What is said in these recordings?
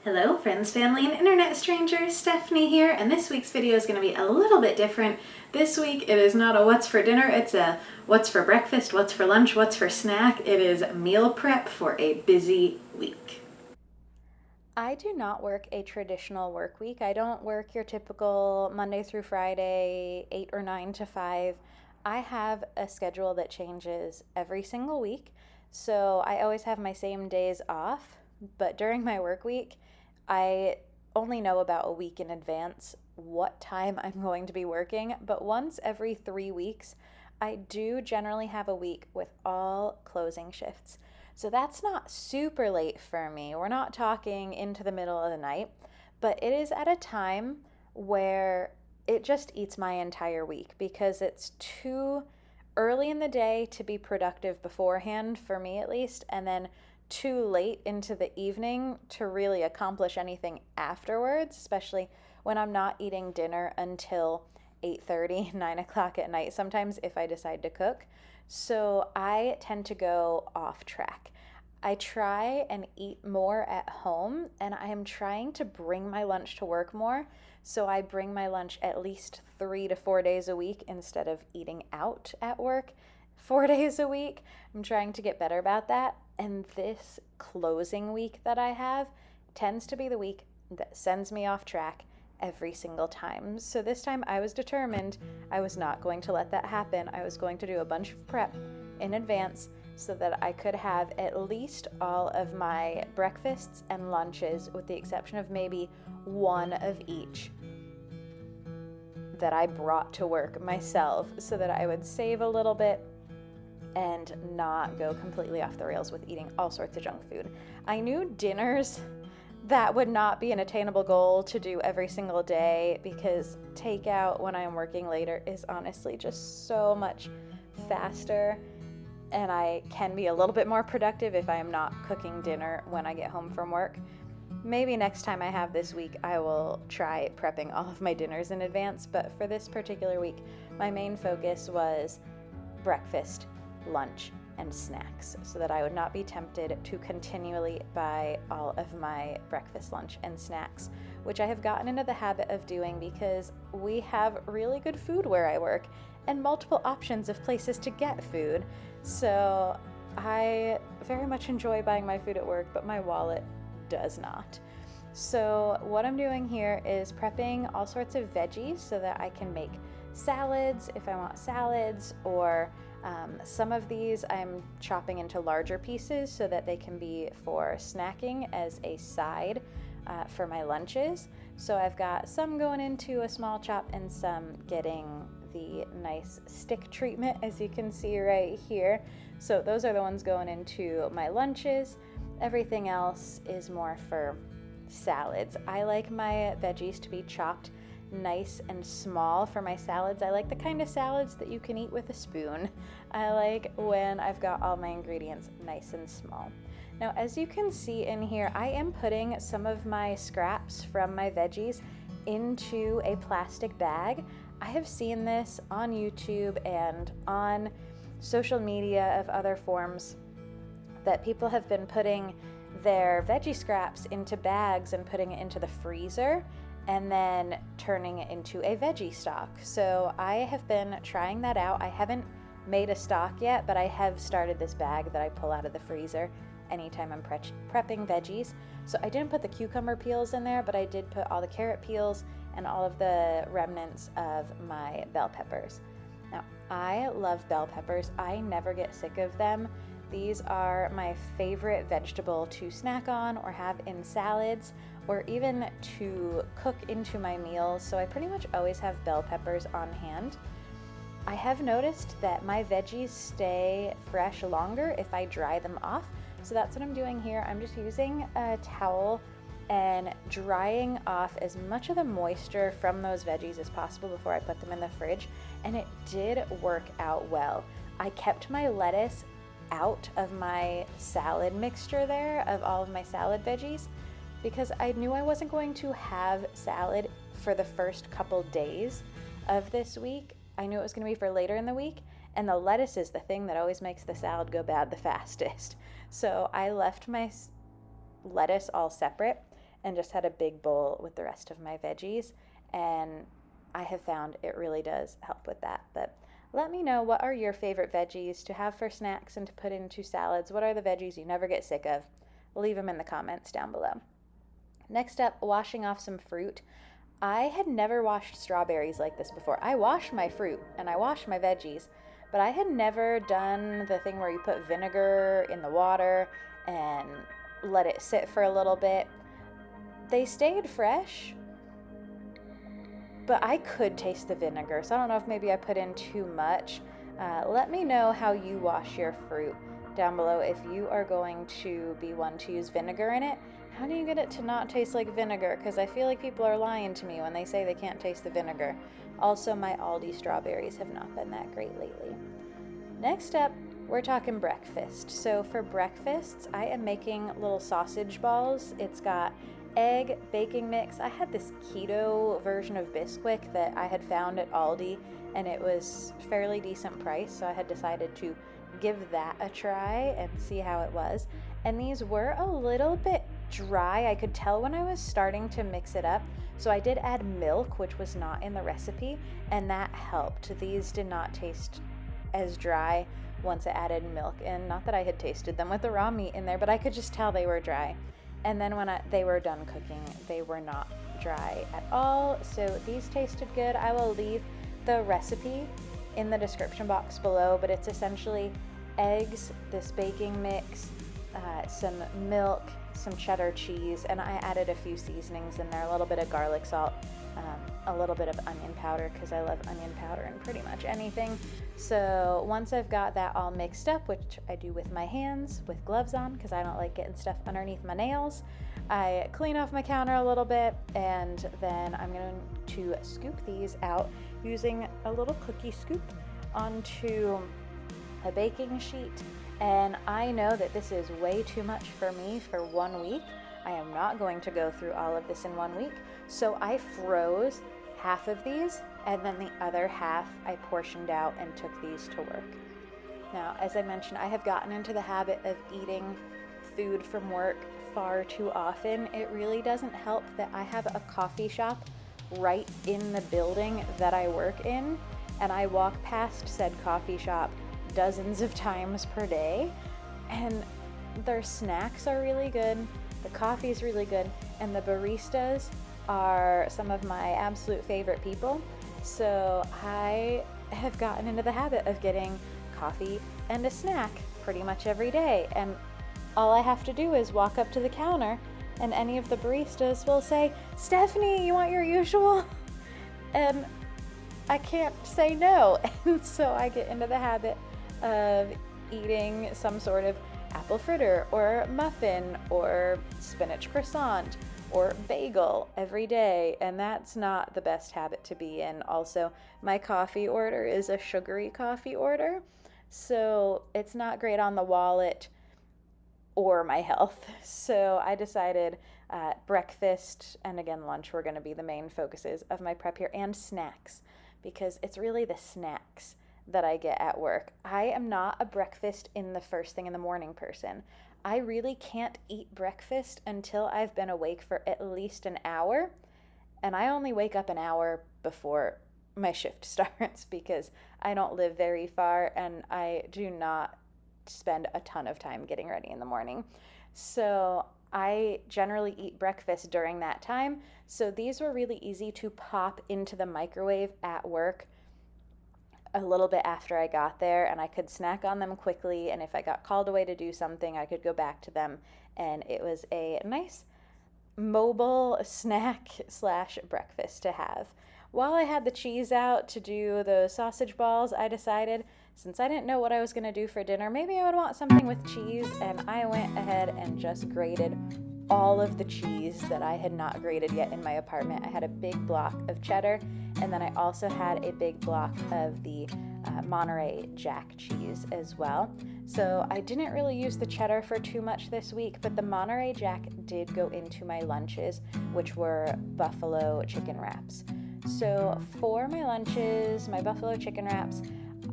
Hello friends, family, and internet strangers, Stephanie here, and this week's video is going to be a little bit different. This week it is not a what's for dinner, it's a what's for breakfast, what's for lunch, what's for snack. It is meal prep for a busy week. I do not work a traditional work week. I don't work your typical Monday through Friday, 8 or 9 to 5. I have a schedule that changes every single week. So I always have my same days off. But during my work week, I only know about a week in advance what time I'm going to be working. But once every 3 weeks, I do generally have a week with all closing shifts. So that's not super late for me. We're not talking into the middle of the night, but it is at a time where it just eats my entire week because it's too early in the day to be productive beforehand, for me at least, and then too late into the evening to really accomplish anything afterwards, especially when I'm not eating dinner until 8:30, 9 o'clock at night sometimes if I decide to cook. So I tend to go off track. I try and eat more at home, and I am trying to bring my lunch to work more. So I bring my lunch at least 3 to 4 days a week instead of eating out at work 4 days a week. I'm trying to get better about that. And this closing week that I have tends to be the week that sends me off track every single time. So this time I was determined I was not going to let that happen. I was going to do a bunch of prep in advance so that I could have at least all of my breakfasts and lunches, with the exception of maybe one of each, that I brought to work myself, so that I would save a little bit and not go completely off the rails with eating all sorts of junk food. I knew dinners, that would not be an attainable goal to do every single day, because takeout when I'm working later is honestly just so much faster, and I can be a little bit more productive if I am not cooking dinner when I get home from work. Maybe next time I have this week, I will try prepping all of my dinners in advance, but for this particular week, my main focus was breakfast, lunch, and snacks, so that I would not be tempted to continually buy all of my breakfast, lunch, and snacks, which I have gotten into the habit of doing because we have really good food where I work and multiple options of places to get food. So I very much enjoy buying my food at work, but my wallet does not. So what I'm doing here is prepping all sorts of veggies so that I can make salads if I want salads, or some of these I'm chopping into larger pieces so that they can be for snacking as a side for my lunches. So I've got some going into a small chop and some getting the nice stick treatment, as you can see right here. So those are the ones going into my lunches. Everything else is more for salads. I like my veggies to be chopped nice and small for my salads. I like the kind of salads that you can eat with a spoon. I like when I've got all my ingredients nice and small. Now, as you can see in here, I am putting some of my scraps from my veggies into a plastic bag. I have seen this on YouTube and on social media of other forms, that people have been putting their veggie scraps into bags and putting it into the freezer and then turning it into a veggie stock. So I have been trying that out. I haven't made a stock yet, but I have started this bag that I pull out of the freezer anytime I'm prepping veggies. So I didn't put the cucumber peels in there, but I did put all the carrot peels and all of the remnants of my bell peppers. Now, I love bell peppers. I never get sick of them. These are my favorite vegetable to snack on or have in salads, or even to cook into my meals. So I pretty much always have bell peppers on hand. I have noticed that my veggies stay fresh longer if I dry them off. So that's what I'm doing here. I'm just using a towel and drying off as much of the moisture from those veggies as possible before I put them in the fridge. And it did work out well. I kept my lettuce out of my salad mixture there, of all of my salad veggies, because I knew I wasn't going to have salad for the first couple days of this week. I knew it was going to be for later in the week, and the lettuce is the thing that always makes the salad go bad the fastest. So I left my lettuce all separate, and just had a big bowl with the rest of my veggies. And I have found it really does help with that. But let me know, what are your favorite veggies to have for snacks and to put into salads? What are the veggies you never get sick of? Leave them in the comments down below. Next up, washing off some fruit. I had never washed strawberries like this before. I wash my fruit and I wash my veggies, but I had never done the thing where you put vinegar in the water and let it sit for a little bit. They stayed fresh, but I could taste the vinegar, so I don't know if maybe I put in too much. Let me know how you wash your fruit down below. If you are going to be one to use vinegar in it, how do you get it to not taste like vinegar? Because I feel like people are lying to me when they say they can't taste the vinegar. Also, my Aldi strawberries have not been that great lately. Next up, we're talking breakfast. So for breakfasts, I am making little sausage balls. It's got egg, baking mix. I had this keto version of Bisquick that I had found at Aldi, and it was fairly decent price, so I had decided to give that a try and see how it was. And these were a little bit dry. I could tell when I was starting to mix it up, so I did add milk, which was not in the recipe, and that helped. These did not taste as dry once I added milk in. Not that I had tasted them with the raw meat in there, but I could just tell they were dry. And then when they were done cooking, they were not dry at all. So these tasted good. I will leave the recipe in the description box below, but it's essentially eggs, this baking mix, some milk, some cheddar cheese, and I added a few seasonings in there, a little bit of garlic salt, a little bit of onion powder, because I love onion powder in pretty much anything. So once I've got that all mixed up, which I do with my hands with gloves on because I don't like getting stuff underneath my nails, I clean off my counter a little bit, and then I'm going to scoop these out using a little cookie scoop onto a baking sheet. And I know that this is way too much for me for 1 week. I am not going to go through all of this in 1 week. So I froze half of these, and then the other half I portioned out and took these to work. Now, as I mentioned, I have gotten into the habit of eating food from work far too often. It really doesn't help that I have a coffee shop right in the building that I work in, and I walk past said coffee shop dozens of times per day, and their snacks are really good, the coffee is really good, and the baristas are some of my absolute favorite people. So I have gotten into the habit of getting coffee and a snack pretty much every day, and all I have to do is walk up to the counter and any of the baristas will say, "Stephanie, you want your usual?" And I can't say no. And so I get into the habit of eating some sort of apple fritter or muffin or spinach croissant or bagel every day, and that's not the best habit to be in. Also, my coffee order is a sugary coffee order, so it's not great on the wallet or my health. So I decided breakfast and again lunch were going to be the main focuses of my prep here, and snacks, because it's really the snacks that I get at work. I am not a breakfast in the first thing in the morning person. I really can't eat breakfast until I've been awake for at least an hour, and I only wake up an hour before my shift starts because I don't live very far and I do not spend a ton of time getting ready in the morning. So I generally eat breakfast during that time. So these were really easy to pop into the microwave at work a little bit after I got there, and I could snack on them quickly, and if I got called away to do something, I could go back to them, and it was a nice mobile snack slash breakfast to have. While I had the cheese out to do the sausage balls, I decided, since I didn't know what I was going to do for dinner, maybe I would want something with cheese, and I went ahead and just grated all of the cheese that I had not grated yet in my apartment. I had a big block of cheddar, and then I also had a big block of the Monterey Jack cheese as well. So I didn't really use the cheddar for too much this week, but the Monterey Jack did go into my lunches, which were buffalo chicken wraps. So for my lunches, my buffalo chicken wraps,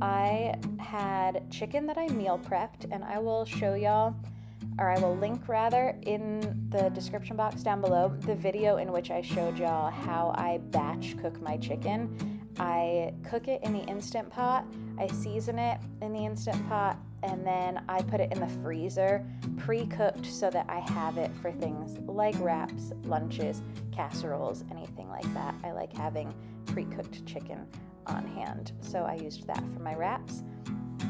I had chicken that I meal prepped, and I will show y'all or I will link rather in the description box down below the video in which I showed y'all how I batch cook my chicken. I cook it in the Instant Pot, I season it in the Instant Pot, and then I put it in the freezer pre-cooked so that I have it for things like wraps, lunches, casseroles, anything like that. I like having pre-cooked chicken on hand, so I used that for my wraps.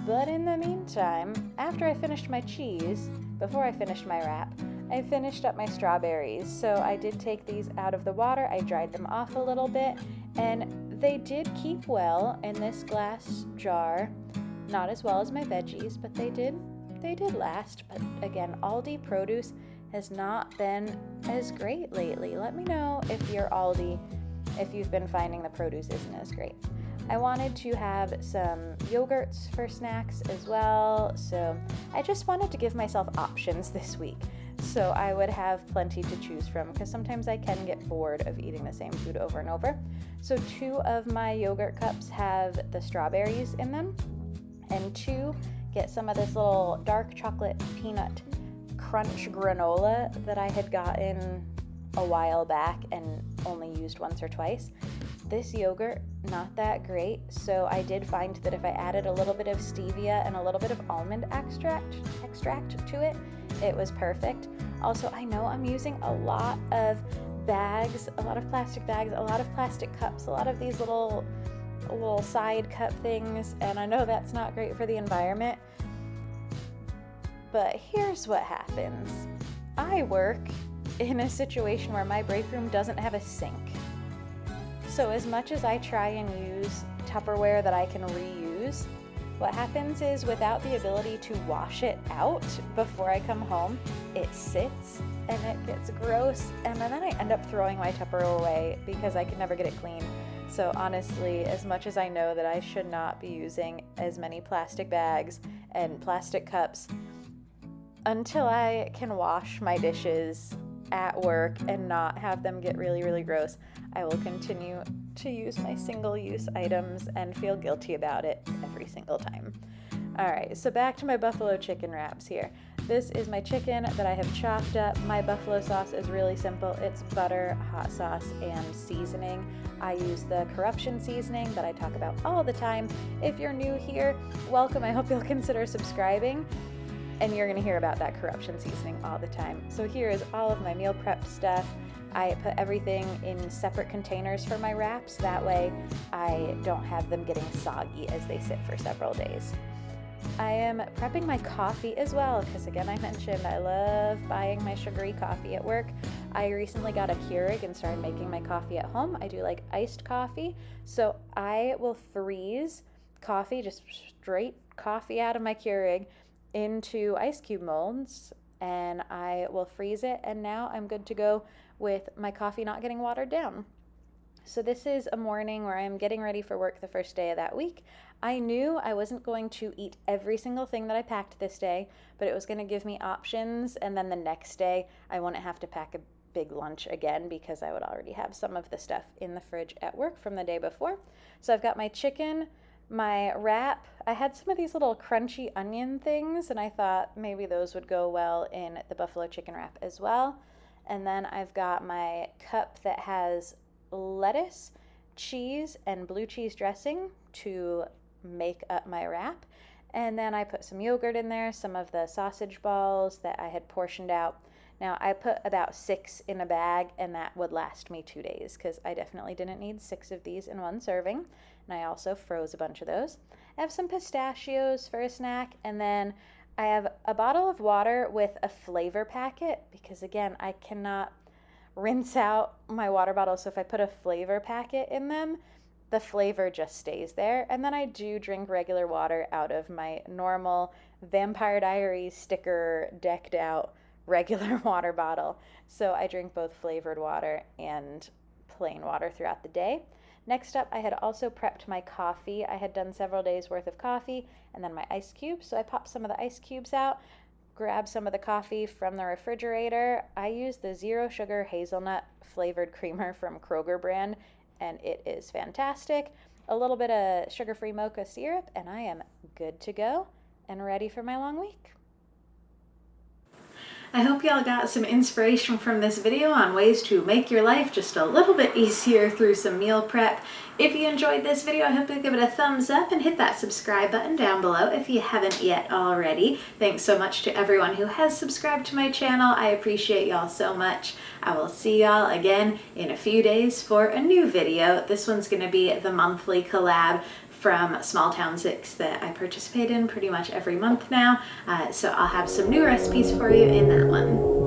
But in the meantime, after I finished my cheese, before I finished my wrap, I finished up my strawberries. So I did take these out of the water, I dried them off a little bit, and they did keep well in this glass jar. Not as well as my veggies, but they did last. But again, Aldi produce has not been as great lately. Let me know if you're Aldi, if you've been finding the produce isn't as great. I wanted to have some yogurts for snacks as well, so I just wanted to give myself options this week, so I would have plenty to choose from, because sometimes I can get bored of eating the same food over and over. So 2 of my yogurt cups have the strawberries in them, and 2 get some of this little dark chocolate peanut crunch granola that I had gotten a while back and only used once or twice. This yogurt, not that great, so I did find that if I added a little bit of stevia and a little bit of almond extract to it, it was perfect. Also, I know I'm using a lot of bags, a lot of plastic bags, a lot of plastic cups, a lot of these little side cup things, and I know that's not great for the environment. But here's what happens. I work in a situation where my break room doesn't have a sink. So as much as I try and use Tupperware that I can reuse, what happens is without the ability to wash it out before I come home, it sits and it gets gross, and then I end up throwing my Tupperware away because I can never get it clean. So honestly, as much as I know that I should not be using as many plastic bags and plastic cups, until I can wash my dishes at work and not have them get really, really gross, I will continue to use my single-use items and feel guilty about it every single time. All right, so back to my buffalo chicken wraps here. This is my chicken that I have chopped up. My buffalo sauce is really simple. It's butter, hot sauce, and seasoning. I use the Corruption seasoning that I talk about all the time. If you're new here, welcome. I hope you'll consider subscribing, and you're gonna hear about that Corruption seasoning all the time. So here is all of my meal prep stuff. I put everything in separate containers for my wraps. That way I don't have them getting soggy as they sit for several days. I am prepping my coffee as well, because again, I mentioned I love buying my sugary coffee at work. I recently got a Keurig and started making my coffee at home. I do like iced coffee, so I will freeze coffee, just straight coffee out of my Keurig, into ice cube molds, and I will freeze it, and now I'm good to go with my coffee not getting watered down. So this is a morning where I'm getting ready for work the first day of that week. I knew I wasn't going to eat every single thing that I packed this day, but it was going to give me options, and then the next day I wouldn't have to pack a big lunch again because I would already have some of the stuff in the fridge at work from the day before. So I've got my chicken, my wrap. I had some of these little crunchy onion things, and I thought maybe those would go well in the buffalo chicken wrap as well. And then I've got my cup that has lettuce, cheese, and blue cheese dressing to make up my wrap. And then I put some yogurt in there, some of the sausage balls that I had portioned out. Now I put about 6 in a bag, and that would last me 2 days because I definitely didn't need 6 of these in one serving. And I also froze a bunch of those. I have some pistachios for a snack, and then I have a bottle of water with a flavor packet because again, I cannot rinse out my water bottle, so if I put a flavor packet in them, the flavor just stays there. And then I do drink regular water out of my normal Vampire Diaries sticker decked out regular water bottle. So I drink both flavored water and plain water throughout the day. Next up, I had also prepped my coffee. I had done several days worth of coffee and then my ice cubes. So I popped some of the ice cubes out, grab some of the coffee from the refrigerator. I use the zero sugar hazelnut flavored creamer from Kroger brand, and it is fantastic. A little bit of sugar-free mocha syrup, and I am good to go and ready for my long week. I hope y'all got some inspiration from this video on ways to make your life just a little bit easier through some meal prep. If you enjoyed this video, I hope you give it a thumbs up and hit that subscribe button down below if you haven't yet already. Thanks so much to everyone who has subscribed to my channel. I appreciate y'all so much. I will see y'all again in a few days for a new video. This one's going to be the monthly collab from Small Town 6 that I participate in pretty much every month now. So I'll have some new recipes for you in that one.